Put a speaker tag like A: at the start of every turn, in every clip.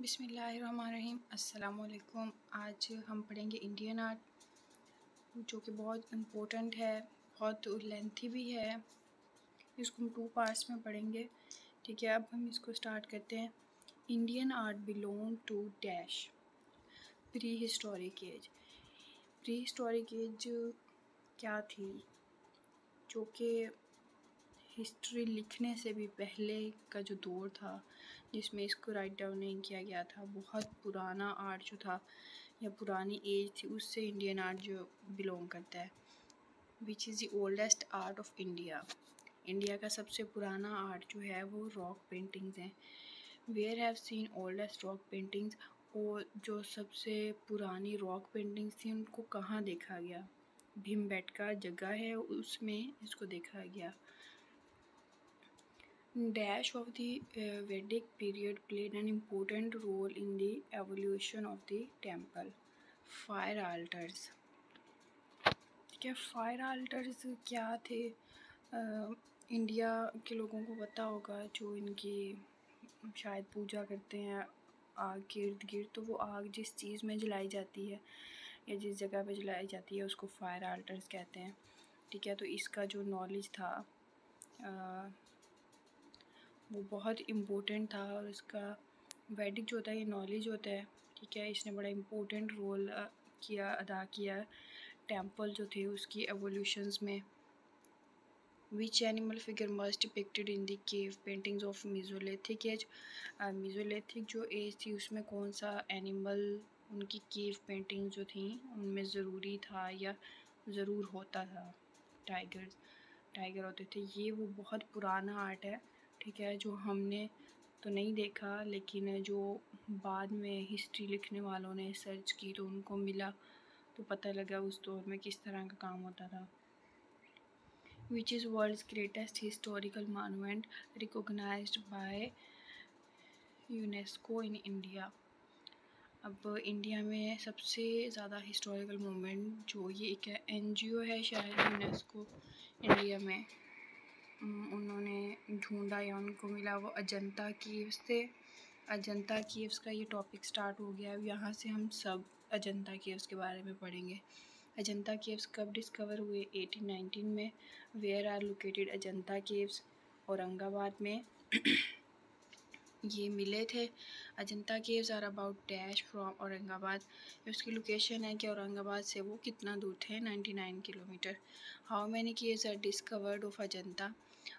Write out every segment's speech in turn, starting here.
A: बिस्मिल्लाहिर्रहमानिर्रहीम। अस्सलाम वालेकुम। आज हम पढ़ेंगे इंडियन आर्ट, जो कि बहुत इम्पोर्टेंट है, बहुत लेंथी भी है। इसको हम 2 पार्ट्स में पढ़ेंगे, ठीक है। अब हम इसको स्टार्ट करते हैं। Indian art belong to dash prehistoric age. Prehistoric age क्या थी? जो कि हिस्ट्री लिखने से भी पहले का जो दौर था, जिसमें इसको राइट डाउन नहीं किया गया था। बहुत पुराना आर्ट जो था या पुरानी एज थी, उससे इंडियन आर्ट जो बिलोंग करता है। Which is the oldest art of India. India का सबसे पुराना आर्ट जो है वो रॉक पेंटिंग्स हैं। Where have seen oldest rock paintings. और जो सबसे पुरानी रॉक पेंटिंग्स थी उनको कहाँ देखा गया? भीमबेटका जगह है, उसमें इसको देखा गया। Dash of the Vedic period played an important role in the evolution of the temple. Fire altars, ठीक है। फायर आल्टर्स क्या थे? इंडिया के लोगों को पता होगा, जो इनकी शायद पूजा करते हैं आग के इर्द गिर्द, तो वो आग जिस चीज़ में जलाई जाती है या जिस जगह पे जलाई जाती है उसको फायर आल्टर्स कहते हैं, ठीक है। तो इसका जो नॉलेज था वो बहुत इम्पोर्टेंट था, और इसका वैदिक जो होता है, ये नॉलेज होता है, ठीक है। इसने बड़ा इम्पोर्टेंट रोल अदा किया टेम्पल जो थे उसकी एवोल्यूशंस में। Which animal figure must depicted in the cave paintings of Mesolithic as. Mesolithic जो एज थी उसमें कौन सा एनिमल उनकी केव पेंटिंग जो थी उनमें ज़रूरी था या ज़रूर होता था? टाइगर होते थे। ये वो बहुत पुराना आर्ट है, ठीक है, जो हमने तो नहीं देखा, लेकिन जो बाद में हिस्ट्री लिखने वालों ने सर्च की तो उनको मिला, तो पता लगा उस दौर में किस तरह का काम होता था। Which is world's greatest historical monument recognised by UNESCO in India. अब इंडिया में सबसे ज़्यादा हिस्टोरिकल मोमेंट जो ये एक NGO है शायद यूनेस्को इंडिया में, उन्होंने ढूंढा या उनको मिला, वो अजंता केव्स थे। अजंता केव्स का ये टॉपिक स्टार्ट हो गया। अब यहाँ से हम सब अजंता केव्स के बारे में पढ़ेंगे। अजंता केव्स कब डिस्कवर हुए? 1819 में। Where are located Ajanta caves? Aurangabad में ये मिले थे। Ajanta caves are about dash from Aurangabad. उसकी लोकेशन है कि औरंगाबाद से वो कितना दूर थे? 99 kilometre. How many caves are discovered of Ajanta.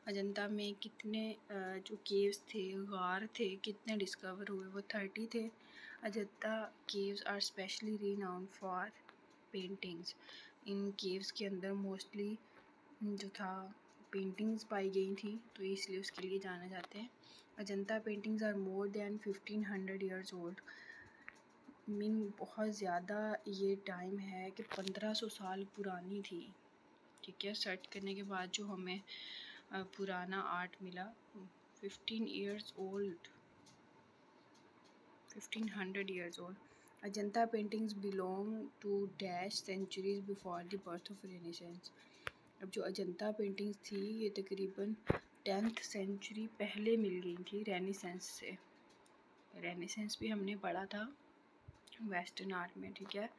A: Ajanta में कितने जो केव्स थे, गार थे, कितने डिस्कवर हुए? वो 30 थे। Ajanta caves are specially renowned for paintings. इन केव्स के अंदर मोस्टली जो था पेंटिंग्स पाई गई थी, तो इसलिए उसके लिए जाने जाते हैं। Ajanta paintings are more than 1500 years old. Mean बहुत ज़्यादा ये टाइम है कि 1500 साल पुरानी थी, ठीक है। सर्च करने के बाद जो हमें पुराना आर्ट मिला, 1500 years old. Ajanta paintings belong to dash centuries before the birth of renaissance. अब जो अजंता पेंटिंग्स थी ये तकरीबन 10th सेंचुरी पहले मिल गई थी रेनेसेंस से। रेनेसेंस भी हमने पढ़ा था वेस्टर्न आर्ट में, ठीक है।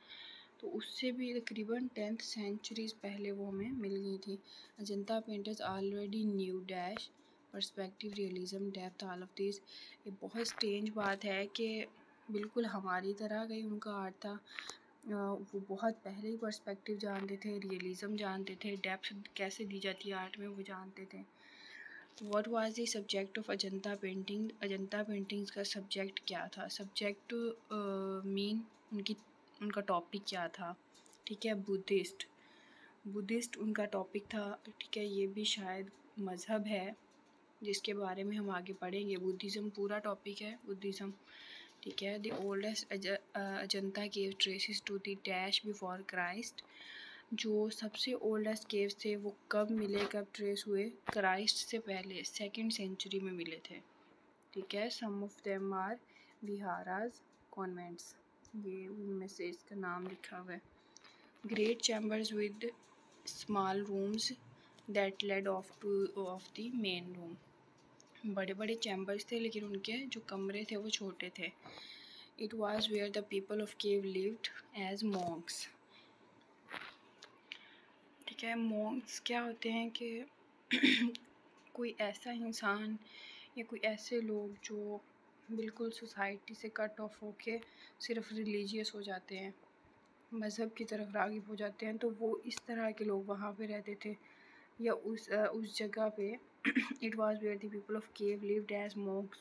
A: तो उससे भी तकरीबन 10th सेंचुरीज पहले वो हमें मिल गई थी। Ajanta painters already knew dash perspective, realism, depth, all of this. ये बहुत स्ट्रेंज बात है कि बिल्कुल हमारी तरह का ही उनका आर्ट था। वो बहुत पहले ही पर्सपेक्टिव जानते थे, रियलिज्म जानते थे, डेप्थ कैसे दी जाती है आर्ट में वो जानते थे। What was the subject of Ajanta painting. Ajanta paintings का सब्जेक्ट क्या था? सब्जेक्ट मीन उनका टॉपिक क्या था, ठीक है। बुद्धिस्ट उनका टॉपिक था, ठीक है। ये भी शायद मज़हब है जिसके बारे में हम आगे पढ़ेंगे। बुद्धिज़्म पूरा टॉपिक है, बुद्धिज़्म, ठीक है। The oldest Ajanta cave traces to the dash before Christ. जो सबसे ओल्डेस्ट केव्स थे वो कब मिले, कब ट्रेस हुए? क्राइस्ट से पहले 2nd सेंचुरी में मिले थे, ठीक है। Some of them are viharas, convents, ये उनमें से इसका नाम लिखा हुआ है। Great chambers with small rooms that led off the main room. बड़े बड़े चैम्बर्स थे लेकिन उनके जो कमरे थे वो छोटे थे। It was where the people of cave lived as monks. ठीक है, monks क्या होते हैं कि कोई ऐसा इंसान या कोई ऐसे लोग जो बिल्कुल सोसाइटी से कट ऑफ होके सिर्फ रिलीजियस हो जाते हैं, मज़हब की तरफ राग़िब हो जाते हैं, तो वो इस तरह के लोग वहाँ पे रहते थे या उस जगह पे। It was where the people of cave lived as monks,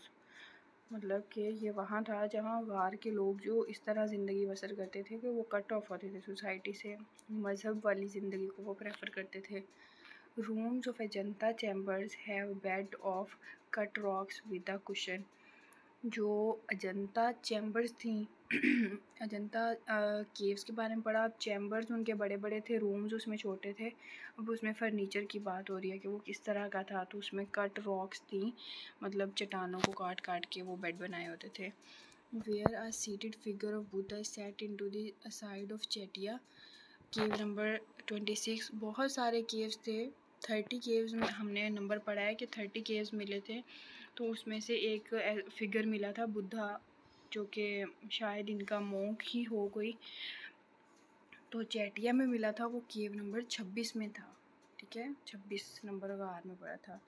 A: मतलब कि ये वहाँ था जहाँ गार के लोग जो इस तरह ज़िंदगी बसर करते थे कि वो कट ऑफ होते थे सोसाइटी से, मज़हब वाली ज़िंदगी को वो प्रेफर करते थे। Rooms of Ajanta chambers have bed of cut rocks with a cushion. जो अजंता चैम्बर्स थी अजंता केव्स के बारे में पढ़ा। अब चैम्बर्स उनके बड़े बड़े थे, रूम्स उसमें छोटे थे। अब उसमें फर्नीचर की बात हो रही है कि वो किस तरह का था, तो उसमें कट रॉक्स थी, मतलब चट्टानों को काट काट के वो बेड बनाए होते थे। Where a seated figure of Buddha set in to the side of chaitya. Cave number 26। बहुत सारे केव्स थे, 30 केव्स में हमने नंबर पढ़ा है कि 30 केव्स मिले थे, तो उसमें से एक फिगर मिला था बुद्धा, जो कि शायद इनका मोंक ही हो कोई, तो चेटिया में मिला था, वो केव नंबर 26 में था। ठीक है, 26 नंबर गार में पड़ा था।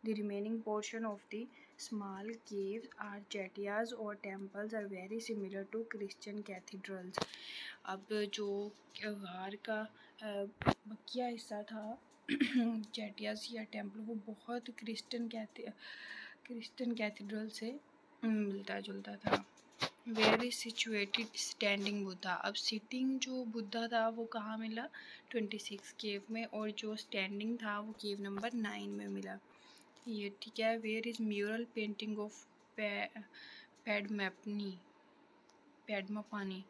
A: The remaining portion of the small caves are chaityas और temples are very similar to Christian cathedrals. अब जो गार का बकिया हिस्सा था चेटियाज या टेम्पल, वो बहुत क्रिश्चियन कैथीड्रल से मिलता जुलता था। Where is situated standing Buddha. अब सिटिंग जो बुद्धा था वो कहाँ मिला, 26 केव में, और जो स्टैंडिंग था वो केव नंबर 9 में मिला। ये ठीक है। Where is mural painting of Padmapani.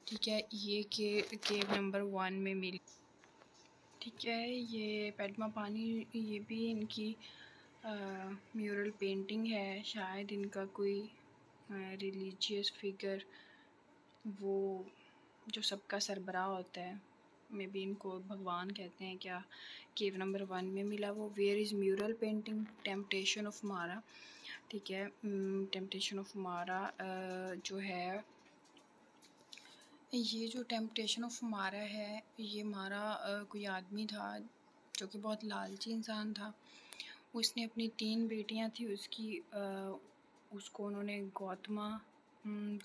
A: ठीक है, ये केव नंबर 1 में मिली। ठीक है, ये पैडमापानी, ये भी इनकी म्यूरल पेंटिंग है। शायद इनका कोई रिलीजियस फिगर, वो जो सबका सरबराह होता है, मे बी इनको भगवान कहते हैं क्या, केव नंबर 1 में मिला वो। Where is mural painting temptation of Mara. ठीक है, टेम्पटेशन ऑफ मारा जो है, ये जो टेम्पटेशन ऑफ मारा है, ये मारा कोई आदमी था जो कि बहुत लालची इंसान था। उसने अपनी 3 बेटियां थी उसको उन्होंने गौतमा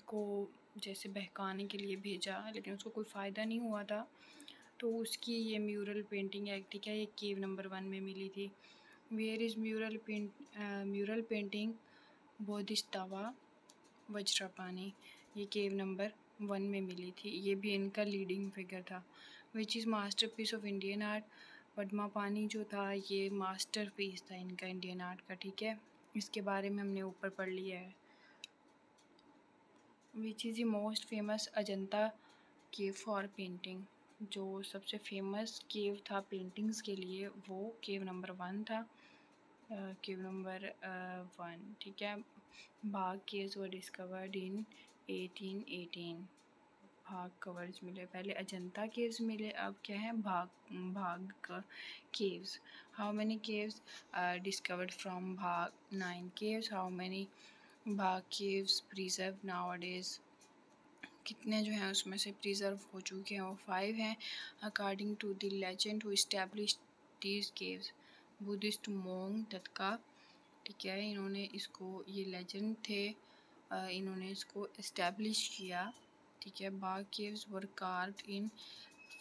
A: को जैसे बहकाने के लिए भेजा, लेकिन उसको कोई फ़ायदा नहीं हुआ था, तो उसकी ये म्यूरल पेंटिंग है। ठीक है, ये केव नंबर 1 में मिली थी। Where is mural painting Bodhisattva Vajrapani. ये केव नंबर 1 में मिली थी, ये भी इनका लीडिंग फिगर था। Which is masterpiece of Indian art. Padmapani जो था ये मास्टरपीस था इनका इंडियन आर्ट का। ठीक है, इसके बारे में हमने ऊपर पढ़ लिया है। Which is the most famous Ajanta cave for painting. जो सबसे फेमस केव था पेंटिंग्स के लिए, वो केव नंबर 1 था, केव नंबर 1। ठीक है, भाग केव्स वर डिस्कवर्ड इन 1818। भाग कवर्स मिले, पहले अजंता केव्स मिले, अब क्या है, भाग caves. How many caves discovered from भाग? 9 केव्स। हाउ मैनी भाग केव्स प्रिजर्व नाउअडेज? कितने जो हैं उसमें से प्रिजर्व हो चुके हैं, वो 5 हैं। According to the legend who established these caves, Buddhist monk Tatka. ठीक है, इन्होंने इसको, ये लेजेंड थे, इन्होंने इसको एस्टैब्लिश किया। ठीक है, Bagh caves were carved in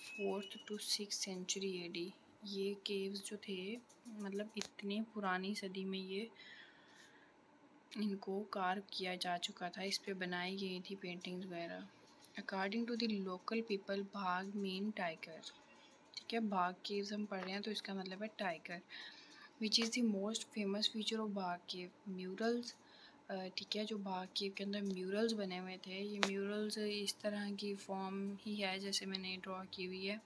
A: 4th to 6th century AD। ये केव्स जो थे, मतलब इतनी पुरानी सदी में ये इनको कार्व किया जा चुका था, इस पे बनाई गई थी पेंटिंग्स वगैरह। According to the local people, भाग मीन टाइगर। ठीक है, भाग केव्स हम पढ़ रहे हैं तो इसका मतलब है tiger. Which is the most famous feature of भाग केव? म्यूरल्स। ठीक है, जो भाग केव के अंदर म्यूरल्स बने हुए थे, ये म्यूरल्स इस तरह की फॉर्म ही है जैसे मैंने ड्रॉ की हुई है।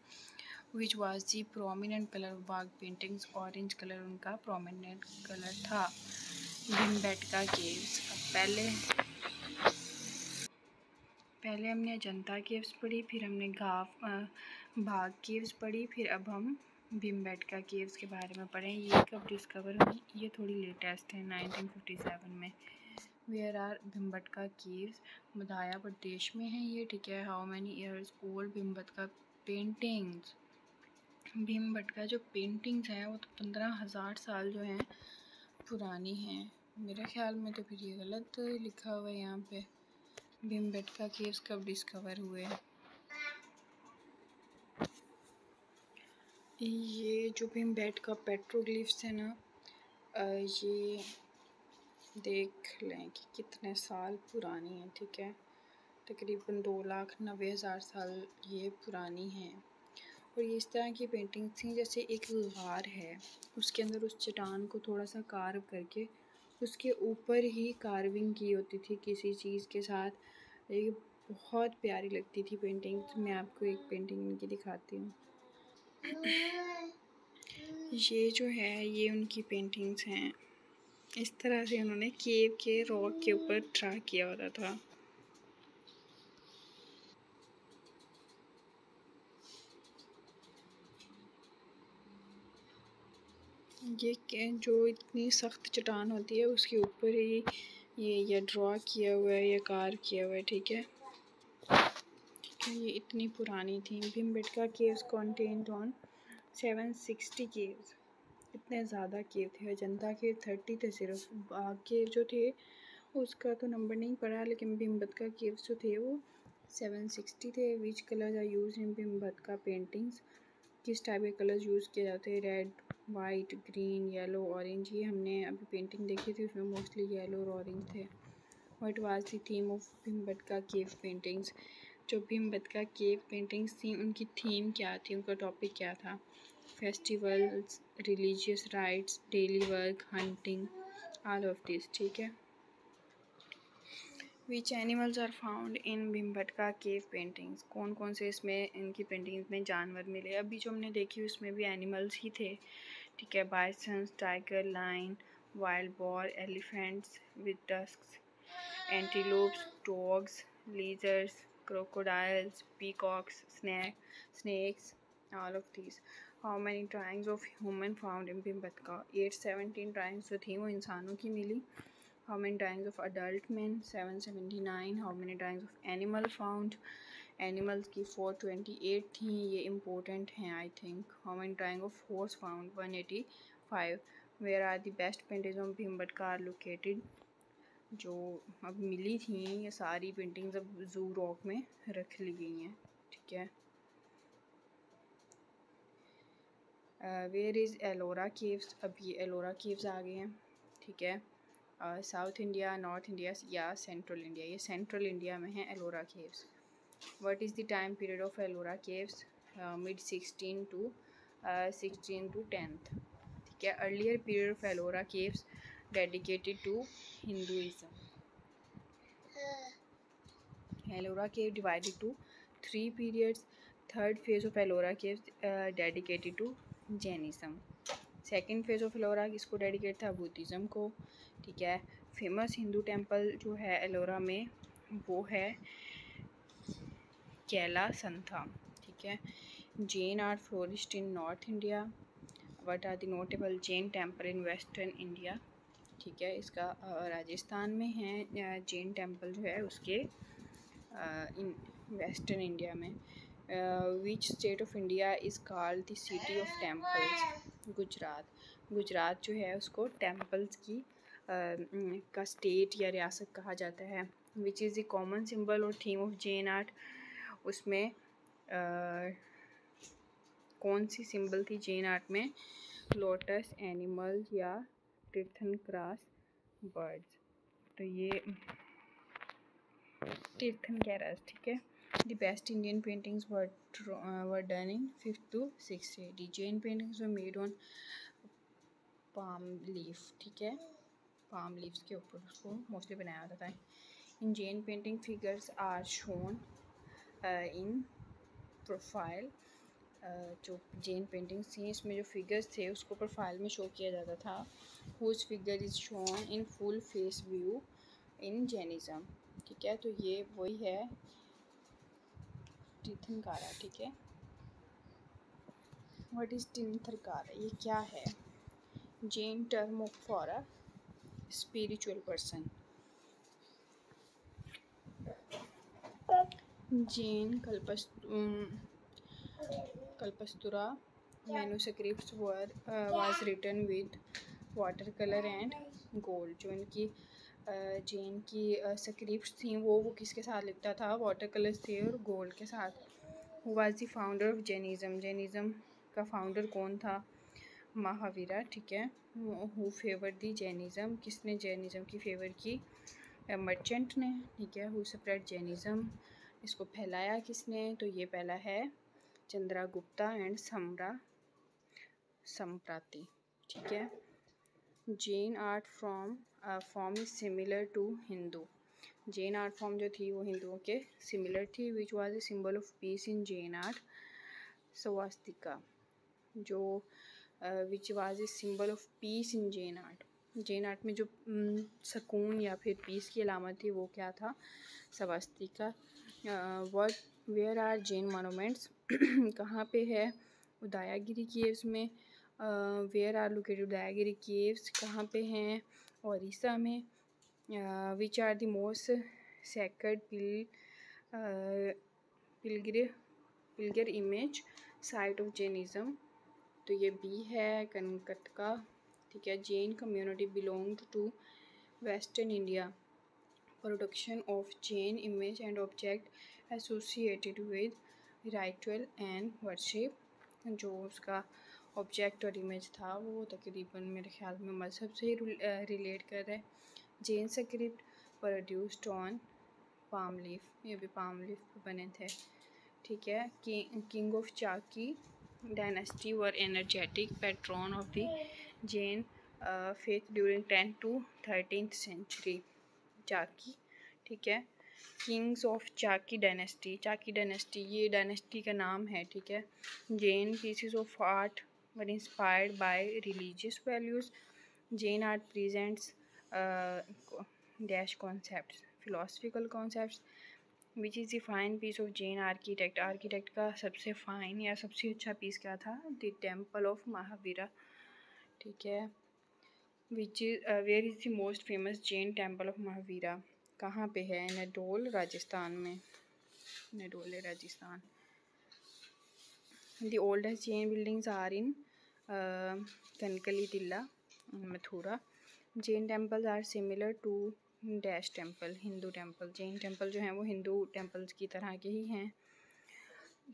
A: Which was the prominent colour of भाग पेंटिंग्स? ऑरेंज कलर उनका प्रोमिनेंट कलर था। भीमबेटका केव्स। अब पहले हमने अजंता केव्स पढ़ी, फिर हमने भाग केव्स पढ़ी, फिर अब हम भीमबेटका केव्स के बारे में पढ़ें। ये कब डिस्कवर हुई? ये थोड़ी लेटेस्ट है, 1957 में। Where are Bhimbetka caves, Madhya Pradesh में है ये, ठीक है। How many years old Bhimbetka paintings, Bhimbetka जो पेंटिंग्स हैं वो तो 15,000 साल जो हैं पुरानी हैं। मेरे ख्याल में तो फिर ये गलत लिखा हुआ है यहाँ पे, भीमबटका केव्स कब डिस्कवर हुए हैं। ये जो भीमबेटका पेट्रोग्लिफ्स है ना, ये देख लें कि कितने साल पुरानी है, ठीक है। तकरीबन 2,90,000 साल ये पुरानी हैं। और ये इस तरह की पेंटिंग्स थी जैसे एक गार है, उसके अंदर उस चट्टान को थोड़ा सा कार्व करके उसके ऊपर ही कार्विंग की होती थी किसी चीज़ के साथ। ये बहुत प्यारी लगती थी पेंटिंग्स। मैं आपको एक पेंटिंग इनकी दिखाती हूँ। ये जो है ये उनकी पेंटिंग्स हैं। इस तरह से उन्होंने केव के रॉक के ऊपर ड्रा किया होता था। ये जो इतनी सख्त चट्टान होती है उसके ऊपर ही ये ड्रा किया हुआ है, ये कार्व किया हुआ है, ठीक है। ये इतनी पुरानी थी। Bhimbetka caves contained on 760 caves, इतने ज़्यादा केव थे। अजंता के 30 थे सिर्फ। बाग केव जो थे उसका तो नंबर नहीं पड़ा, लेकिन भीमबेटका केव्स जो थे वो 760 थे। Which colours are use in Bhimbetka paintings, किस टाइप के कलर्स यूज़ किए जाते हैं। Red, white, green, yellow, orange. ये हमने अभी पेंटिंग देखी थी उसमें मोस्टली येलो और ऑरेंज थे। What was the theme of Bhimbetka cave paintings, जो भीमबेटका केव पेंटिंग्स थी उनकी थीम क्या थी, उनका टॉपिक क्या था। Festivals, religious rites, daily work, hunting, all of this, ठीक है। Which animals are found in Bhimbetka cave paintings, कौन कौन से इसमें इनकी पेंटिंग्स में जानवर मिले। अभी जो हमने देखी उसमें भी एनिमल्स ही थे, ठीक है। बाइसन्स, tiger, line, wild boar, elephants with tusks, antelopes, dogs, lizards, crocodiles, peacocks, snakes, all of these. How many drawings of human found in Bhimbetka? 817 drawings जो थी वो इंसानों की मिली। How many drawings of adult men? 779. How many drawings of animal found? Animals की 428 थी, ये important हैं I think. How many drawings of horse found? 185. Where are the best paintings of Bhimbetka are located? जो अब मिली थी ये सारी paintings अब जू रॉक में रख ली गई हैं, ठीक है। वेयर इज़ एलोरा केव्स, अब ये एलोरा केव्स आ गए हैं, ठीक है। साउथ इंडिया, नॉर्थ इंडिया या सेंट्रल इंडिया, ये सेंट्रल इंडिया में है Ellora caves. What is the time period of Ellora caves, mid 16 to 10th, ठीक है। Earlier period of Ellora caves dedicated to Hinduism. Ellora cave divided to 3 periods. Third phase of Ellora cave dedicated to Jainism. Second phase of Ellora किसको dedicate था, Buddhism को, ठीक है। Famous Hindu temple जो है एलोरा में वो है कैलासंथा, ठीक है। Jain art flourished in North India. What are the notable Jain temple in Western India, ठीक है। इसका राजस्थान में है जैन टेम्पल जो है उसके इन वेस्टर्न इंडिया में। Which state of India is called the city of temples, Gujarat. Gujarat जो है उसको टेम्पल्स की का स्टेट या रियासत कहा जाता है। Which is the common symbol और थीम ऑफ जैन आर्ट, उसमें कौन सी सिंबल थी जैन आर्ट में, लोटस, एनिमल या तीर्थन क्रॉस बर्ड्स। तो ये तीर्थन कह रहा है, ठीक है। The best Indian paintings were done in 5th to 6th AD. Jain paintings were made on palm leaf, ठीक है। पाम लीव्स के ऊपर उसको मोस्टली बनाया जाता है। In Jain painting figures are shown in profile, जो जैन पेंटिंग्स थी इसमें जो फिगर्स थे उसको प्रोफाइल में शो किया जाता था। Whose figure is shown in full face view in Jainism, ठीक है। तो ये वही है तीर्थंकारा, ठीक है। व्हाट इज़ तीर्थंकारा, ये क्या है। Jain term for a spiritual person, Jain Kalpasutra manuscripts was written with watercolor and gold। जो इनकी जैन की स्क्रिप्ट्स थी वो किसके साथ लिखता था? वाटर कलर्स थे और गोल्ड के साथ। Who was the founder of Jainism? Jainism का फाउंडर कौन था? महावीरा। ठीक है। Who favour the Jainism? किसने जैनिज़्म की फेवर की? मर्चेंट ने। ठीक है। Who spread Jainism? इसको फैलाया किसने? तो ये पहला है चंद्रगुप्ता एंड संप्राति। ठीक है। Jain art form is similar to Hindu. Jain art form जो थी वो हिंदुओं के सिमिलर थी। Which was a symbol of peace in Jain art? Swastika. जो which was a symbol of peace in Jain art? Jain art में जो सुकून या फिर पीस की अलामत थी वो क्या था? Swastika. Where are Jain monuments? कहाँ पे है? उदयगिरी केव्स में। Where are located Udayagiri caves? कहाँ पे हैं? ओडिशा में। Which are the most sacred pilgrim image site of Jainism? तो ये बी है कर्नाटका। ठीक है। Jain community belong to western India. Production of Jain image and object associated with ritual and worship. जो उसका ऑब्जेक्ट और इमेज था वो तकरीबन मेरे ख्याल में मज़हब से ही रिलेट कर रहा है। Jain script produced on palm leaf. ये भी पाम लीफ पे बने थे। ठीक है। King of Chaki dynasty were energetic patron of the Jain faith during 10th to 13th century. Chaki. ठीक है। Kings of Chaki dynasty. Chaki dynasty ये डायनेस्टी का नाम है। ठीक है। Jain pieces of art were inspired by religious values. Jain art presents dash concepts philosophical concepts. Which is the fine piece of Jain architect? Architect का सबसे फाइन या सबसे अच्छा पीस क्या था? The temple of Mahavira. ठीक है। Which is where is the most famous Jain temple of Mahavira? कहाँ पे है? नडोल राजस्थान में। नडोल है Rajasthan. The oldest Jain buildings are in Kankali Tilla Mathura. Jain temples are similar to dash temple? Hindu temple. Jain temple जो हैं वो हिंदू टेम्पल्स की तरह के ही हैं।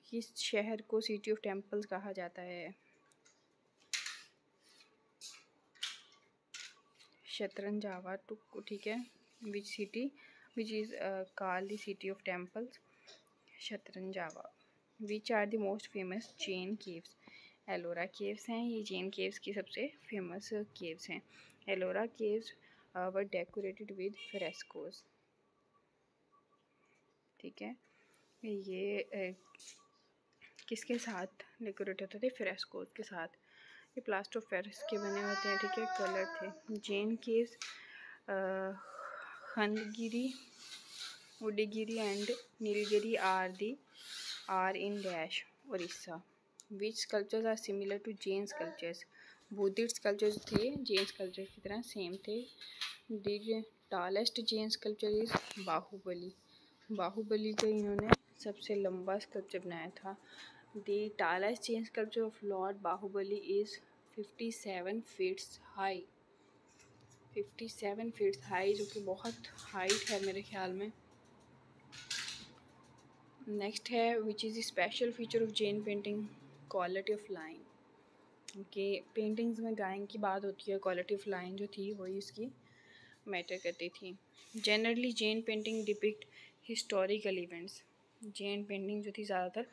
A: किस शहर को सिटी ऑफ टेम्पल्स कहा जाता है? शतरंजावा। ठीक है। Which city which is called the city of temples? Shatrunjaya. Which are the most famous Jain caves? Ellora caves हैं। ये जैन केव्स की सबसे फेमस केव्स हैं। Ellora caves were decorated with frescoes. ठीक है। ये किसके साथ डेकोरेट होते थे? फ्रेस्कोस के साथ। ये प्लास्टर ऑफ पेरिस के बने होते हैं। ठीक है। कलर थे। Jain caves Khandagiri Udayagiri and Nilgiri are in dash Orissa. Which sculptures are similar to Jain sculptures? Buddhist sculptures थे जैन स्कल्पचर की तरह सेम थे। The tallest Jain sculpture is Bahubali. Bahubali का इन्होंने सबसे लंबा स्कल्पचर बनाया था। The tallest Jain sculpture of lord Bahubali is 57 feets high. 57 feets high, जो कि बहुत हाइट है मेरे ख्याल में। नेक्स्ट है which is the special feature of Jain painting? Quality of line. कि पेंटिंग्स में ड्राइंग की बात होती है, क्वालिटी ऑफ लाइन जो थी वही उसकी मैटर करती थी। Generally Jain painting depict historical events. Jain painting जो थी ज़्यादातर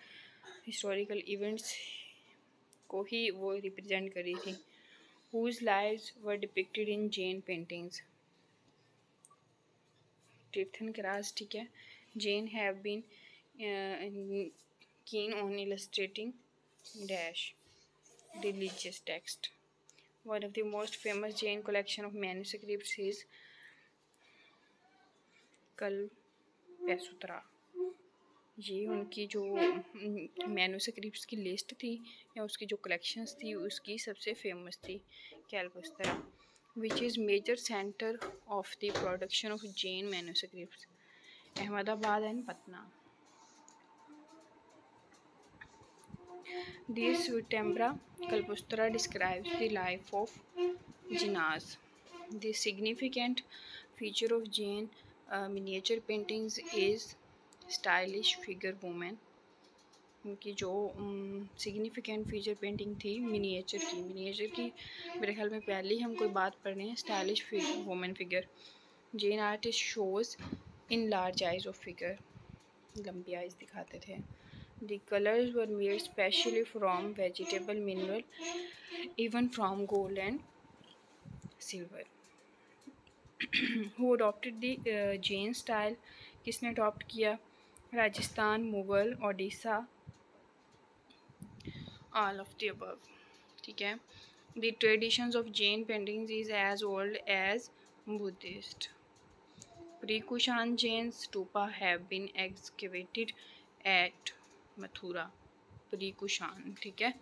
A: हिस्टोरिकल इवेंट्स को ही वो रिप्रेजेंट करी थी। Whose lives were depicted in Jain paintings? Tirthankaras. ठीक है। Jain have been keen on illustrating dash religious text. One of the most famous Jain collection of manuscripts is Kalpasutra. ये उनकी जो मैन्युस्क्रिप्ट्स की लिस्ट थी या उसकी जो कलेक्शंस थी उसकी सबसे फेमस थी Kalpasutra. Which is major centre of the production of Jain manuscripts? Ahmedabad and Patna. This vertebra Kalpustara describes the life of Jinnahs. The significant feature of Jain miniature paintings is stylish figure woman. उनकी जो significant feature painting थी miniature की मेरे ख्याल में पहले ही हम कोई बात पढ़ रहे हैं. Stylish women figure. Jain artist shows in large eyes of figure. लंबी आइज दिखाते थे. The colors were made specially from vegetable mineral, even from gold and silver. Who adopted the Jain style? किसने अडॉप्ट किया? Rajasthan, Mughal, Odisha, all of the above. ठीक है. The traditions of Jain paintings is as old as Buddhist. Pre-Kushan Jain stupa have been excavated at Mathura. Pre-Kushan, ठीक है.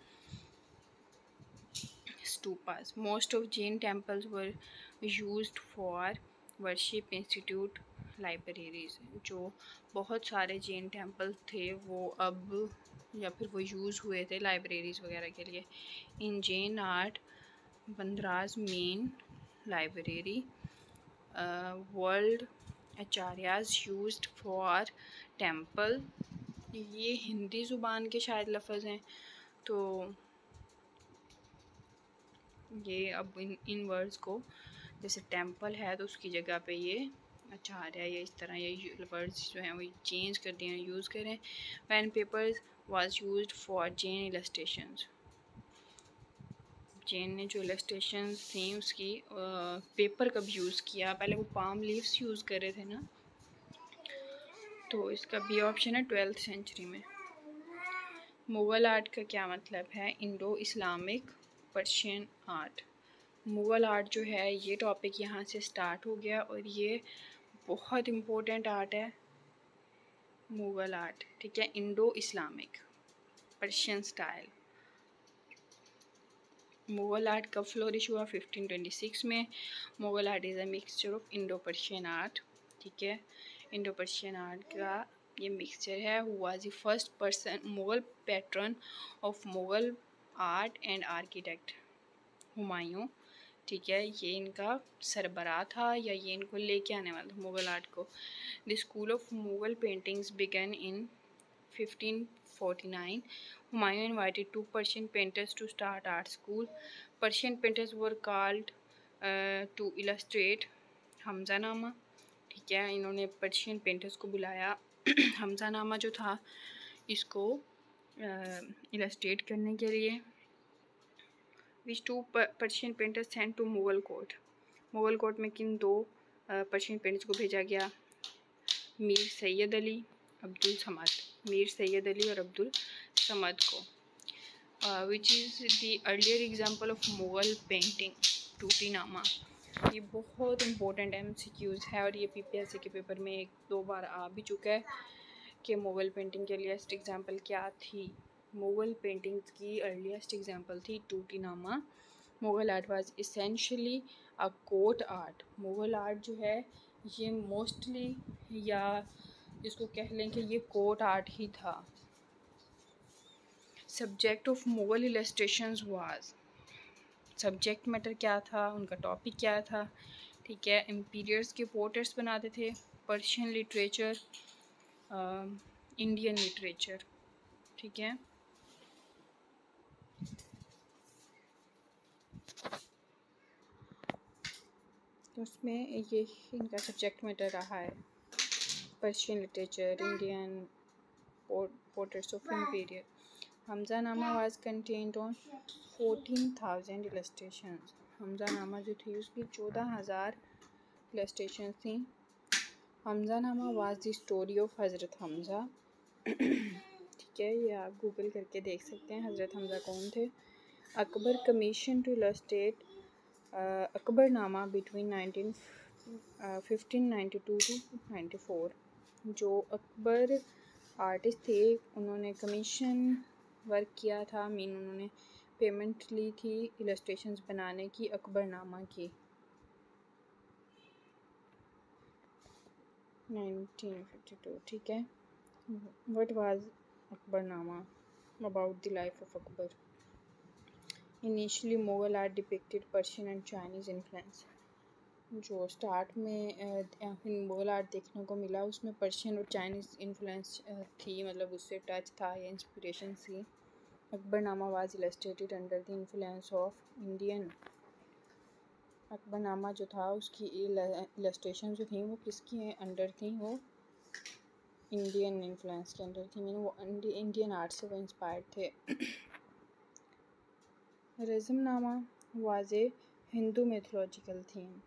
A: Stupas. Most of Jain temples were used for worship, institute, libraries. जो बहुत सारे Jain temple थे वो अब या फिर वो यूज़ हुए थे लाइब्रेरीज़ वगैरह के लिए. In Jain art bhandaras main library. World Acharyas used for temple. ये हिंदी ज़ुबान के शायद लफ्ज़ हैं, तो ये अब इन वर्ड्स को जैसे टेम्पल है तो उसकी जगह पे ये आचार्य या इस तरह ये वर्ड्स जो हैं वो चेंज कर दिए, यूज़ करें. Pen papers was used for Jain illustrations. Jain ने जो इलस्ट्रेशंस थी उसकी पेपर कब यूज़ किया? पहले वो पाम लीव्स यूज़ कर रहे थे ना, तो इसका बी ऑप्शन है 12th सेंचुरी में. मुग़ल आर्ट का क्या मतलब है? Indo Islamic Persian art. Mughal art जो है ये टॉपिक यहाँ से स्टार्ट हो गया और ये बहुत इम्पोर्टेंट आर्ट है. मुग़ल आर्ट, ठीक है. Indo Islamic Persian style. Mughal art कब फ्लोरिश हुआ? 1526 में. Mughal art is a mixture of Indo Persian art, ठीक है. इंडो पर्शियन आर्ट का ये मिक्सचर है. Who was the first person Mughal pattern of Mughal art and architect? Humayun, ठीक है. ये इनका सरबराह था या ये इनको लेके आने वाला था मुग़ल आर्ट को. The school of Mughal paintings began in 1549. Humayun invited two Persian painters to start art school. Persian painters were called to illustrate Hamzanama, ठीक है. इन्होंने पर्शियन पेंटर्स को बुलाया हमज़ानामा जो था इसको इलस्ट्रेट करने के लिए. Which two Persian painters sent to Mughal court? Mughal court में किन दो पर्शियन पेंटर्स को भेजा गया? मीर सैयद अली, अब्दुल समद. मीर सैयद अली और अब्दुल समद को. Which is the earlier example of Mughal painting? Tutinama. ये बहुत इंपॉर्टेंट MCQs है और ये PPSC के पेपर में 1-2 बार आ भी चुका है कि मुग़ल पेंटिंग के अर्लीस्ट एग्जाम्पल क्या थी. मुग़ल पेंटिंग्स की अर्लीस्ट एग्जाम्पल थी Tutinama. Mughal art was essentially a court art. Mughal art जो है ये मोस्टली या इसको कह लें कि ये कोर्ट आर्ट ही था. Subject of Mughal illustrations was. Subject matter क्या था, उनका टॉपिक क्या था, ठीक है. एम्पीरियर्स के पोर्ट्रेट्स बनाते थे. पर्शियन लिटरेचर, इंडियन लिटरेचर, ठीक है. तो उसमें ये इनका सब्जेक्ट मैटर रहा है. Persian literature, Indian portraits of emperor. Hamzanama was content on 14,000 illustrations. Hamzanama जो थी उसकी 14,000 इलस्ट्रेशंस थी. Hamzanama was the story of Hazrat Hamza, ठीक है. ये आप गूगल करके देख सकते हैं हज़रत हमज़ा कौन थे. Akbar commission to illustrate Akbarnama between 1592 to 94. जो अकबर आर्टिस्ट थे उन्होंने कमीशन वर्क किया था, उन्होंने पेमेंट ली थी इलस्ट्रेशंस बनाने की अकबरनामा की. 1952, ठीक है. What was Akbarnama? About the life of Akbar. Initially, Mughal art depicted Persian and Chinese influence. जो स्टार्ट में मुगल आर्ट देखने को मिला उसमें पर्शियन और चाइनीज़ इन्फ्लुएंस थी, मतलब उससे टच था या इंस्पिरेशन थी। Akbarnama was illustrated under the influence of Indian. Akbarnama जो था उसकी इलस्ट्रेशन जो थी वो किसकी अंडर थी, वो इंडियन इन्फ्लुएंस के अंडर थी, मीन वो इंडियन आर्ट से वो इंस्पायर्ड थे। Razmnama was a Hindu mythological theme.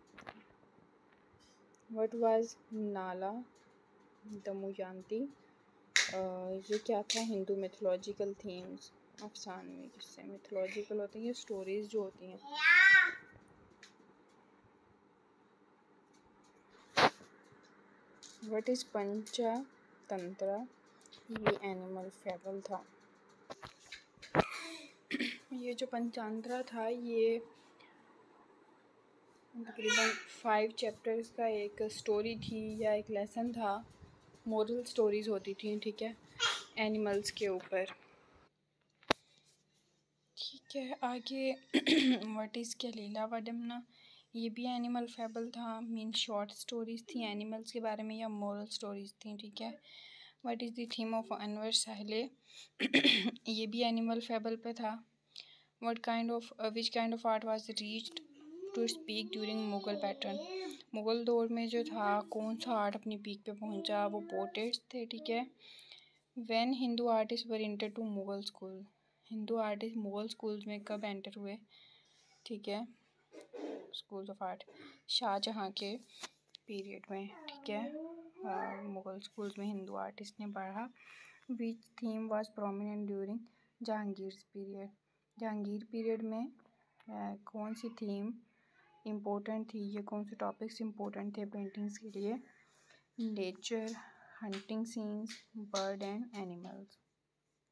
A: What was नाला दमयंती? ये क्या था? हिंदू mythological themes, अफसानवी, जिससे mythological होते हैं ये स्टोरीज जो होती हैं। What is Panchatantra? ये एनिमल फेबल था। ये जो पंचतंत्र था ये तकरीबन 5 चैप्टर्स का एक स्टोरी थी या एक लेसन था, मोरल स्टोरीज होती थी, ठीक है, एनिमल्स के ऊपर। ठीक है, आगे व्हाट इज़ कलीला वडमना? ये भी एनिमल फेबल था, मीन शॉर्ट स्टोरीज थी एनिमल्स के बारे में या मोरल स्टोरीज थी, ठीक है। What is the theme of Anwar Suhaili? ये भी एनिमल फेबल पे था। Which kind of art was reached to speak during Mughal pattern? Mughal दौर में जो था कौन सा आर्ट अपनी पीक पे पहुंचा? वो पोर्ट्रेट्स थे, ठीक है। When Hindu artist were enter to Mughal school? Hindu artist Mughal schools में कब एंटर हुए, ठीक है, स्कूल्स ऑफ आर्ट? शाहजहाँ के पीरियड में, ठीक है, मुगल स्कूल्स में हिंदू आर्टिस्ट ने पढ़ा। Which theme was prominent during Jahangir period? Jahangir period में कौन सी थीम इम्पोर्टेंट थी, ये कौन से टॉपिक्स इम्पोर्टेंट थे पेंटिंग्स के लिए? Nature, hunting scenes, bird and animals,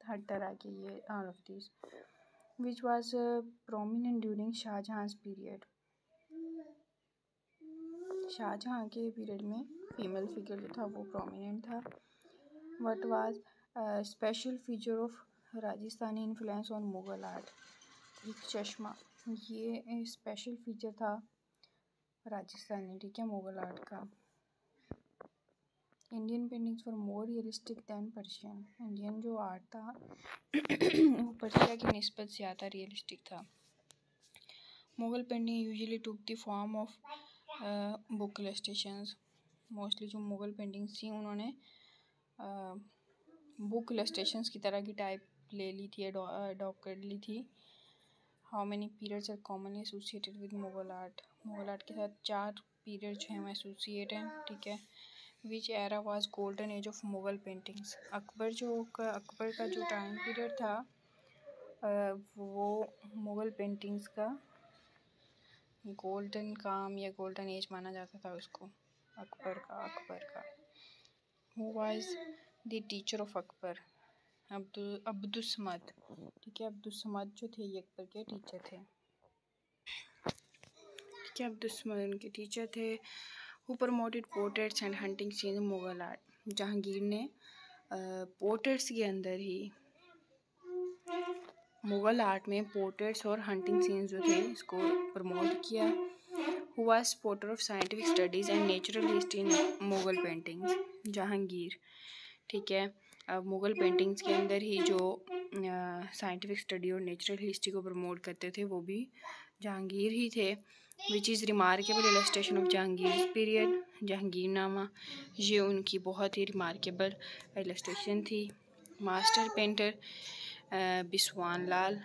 A: हर तरह के ये all of this. Which was prominent during Shahjahan period? Shahjahan के पीरियड में फीमेल फिगर जो था वो प्रोमिनेंट था। What was special feature of Rajasthani influence on Mughal art? एक चश्मा, ये स्पेशल फीचर था राजस्थानी, ठीक है, मुगल आर्ट का। Indian paintings far more realistic than Persian? Indian जो आर्ट था वो पर्शिया की निस्बत ज़्यादा रियलिस्टिक था। Mughal painting usually took the form of book illustrations? Mostly जो मुगल पेंटिंग्स थी उन्होंने बुक इलस्ट्रेशंस की तरह की टाइप ले ली थी, अडॉप्ट कर ली थी। How many periods are commonly associated with Mughal art? Mughal art के साथ 4 पीरियड जो हैं वो एसोसिएट हैं, ठीक है। विच era was golden age of Mughal paintings? Akbar का जो टाइम पीरियड था वो मुगल पेंटिंग्स का गोल्डन काम या गोल्डन एज माना जाता था उसको, अकबर का। Who was the teacher of Akbar? Abdussamad, ठीक है, अब्दुस्समद जो थे ये अकबर के टीचर थे, ठीक है, अब्दुस्समद उनके टीचर थे। Who promoted portraits and hunting seen in Mughal art? Jahangir ने पोर्ट्रेट्स के अंदर ही मुगल आर्ट में पोर्ट्रेट्स और हंटिंग सीन्स जो थे इसको प्रमोट किया। Who was supporter of scientific studies and natural history in Mughal paintings? Jahangir, ठीक है। अब मुगल पेंटिंग्स के अंदर ही जो साइंटिफिक स्टडी और नेचुरल हिस्ट्री को प्रमोट करते थे वो भी जहांगीर ही थे। Which is remarkable illustration of Jahangir period? Jahangirnama, ये उनकी बहुत ही रिमार्केबल इलस्ट्रेशन थी। Master painter Biswan Lal,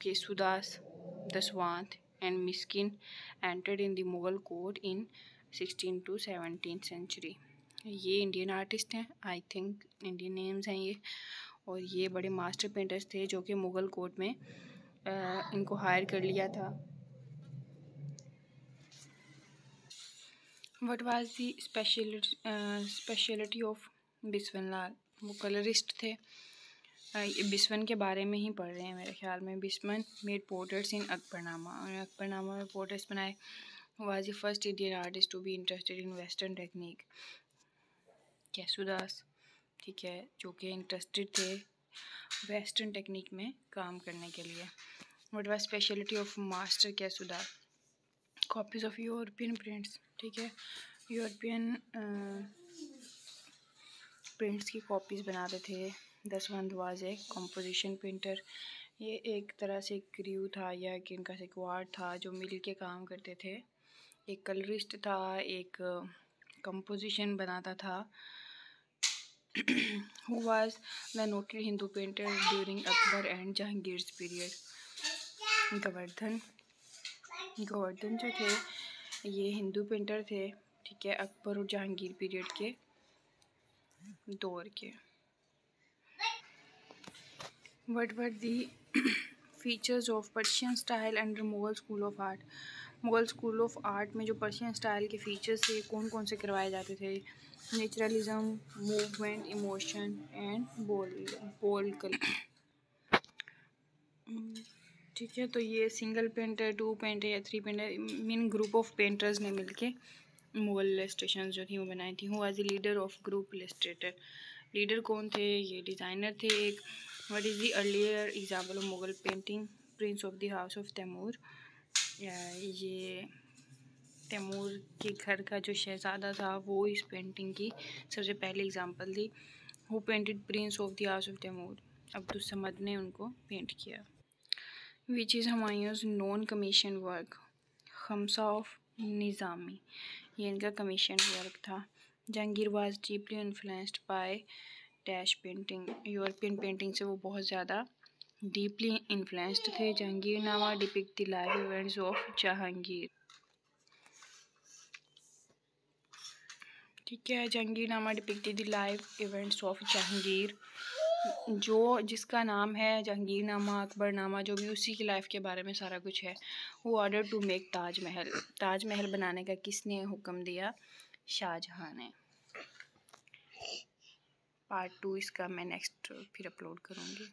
A: Kesudas, Daswant and Miskin entered in the Mughal court in 16 to 17th century। ये इंडियन आर्टिस्ट हैं, आई थिंक इंडियन नेम्स हैं ये, और ये बड़े मास्टर पेंटर्स थे जो कि मुगल कोर्ट में इनको हायर कर लिया था। What was the speciality of Biswan Lal? वो कलरिस्ट थे। बिस्वन के बारे में ही पढ़ रहे हैं मेरे ख्याल में। Biswan made portraits in Akbarnama, और अकबरनामा में पोर्ट्रेट्स बनाए। Was the first Indian artist to be interested in western technique? Kesudas, ठीक है, जो कि इंटरेस्टेड थे वेस्टर्न टेक्निक में काम करने के लिए। What was speciality of master Kesudas? Copies of European prints, ठीक है, यूरोपियन प्रिंट्स की कॉपीज़ बनाते थे। Daswant was a composition painter, ये एक तरह से क्रू था या कि इनका स्क्वाड था जो मिल के काम करते थे। एक कलरिस्ट था, एक कंपोजिशन बनाता था। Who was the noted Hindu painter during Akbar and Jahangir's period? Govardhan जो थे ये हिंदू पेंटर थे, ठीक है, अकबर और जहांगीर पीरियड के दौर के। What were the features of Persian style under Mughal school of art? Mughal school of art में जो पर्शियन स्टाइल के फीचर्स थे कौन कौन से करवाए जाते थे? Naturalism, movement, emotion and bold, ठीक है। तो ये सिंगल पेंटर, टू पेंटर या three painter, mean group of painters ने मिलके मुग़ल इलस्ट्रेशन जो थी वो बनाई थी। Who was the leader of group illustrator? Leader कौन थे? ये डिज़ाइनर थे एक। What is the earlier example of Mughal painting? Prince of the house of Timur, ये तैमूर के घर का जो शहज़ादा था वो इस पेंटिंग की सबसे पहली एग्जाम्पल थी। Who painted prince of the house of Timur? Abdul Samad ने उनको पेंट किया। Which is Humayun's non commission work? Khamsa of Nizami, ये इनका कमीशन वर्क था। Jahangir was deeply influenced by dash painting, European painting से वो बहुत ज़्यादा डीपली इन्फ्लुएंस्ड थे। Jahangirnama depict the life events of Jahangir, ठीक है। Jahangirnama depict the life events of Jahangir, जो जिसका नाम है जहांगीरनामा, अकबरनामा, जो भी उसी की लाइफ के बारे में सारा कुछ है। वो order to make Taj Mahal, Taj Mahal बनाने का किसने हुक्म दिया? शाहजहां ने। पार्ट 2 इसका मैं नेक्स्ट फिर अपलोड करूँगी।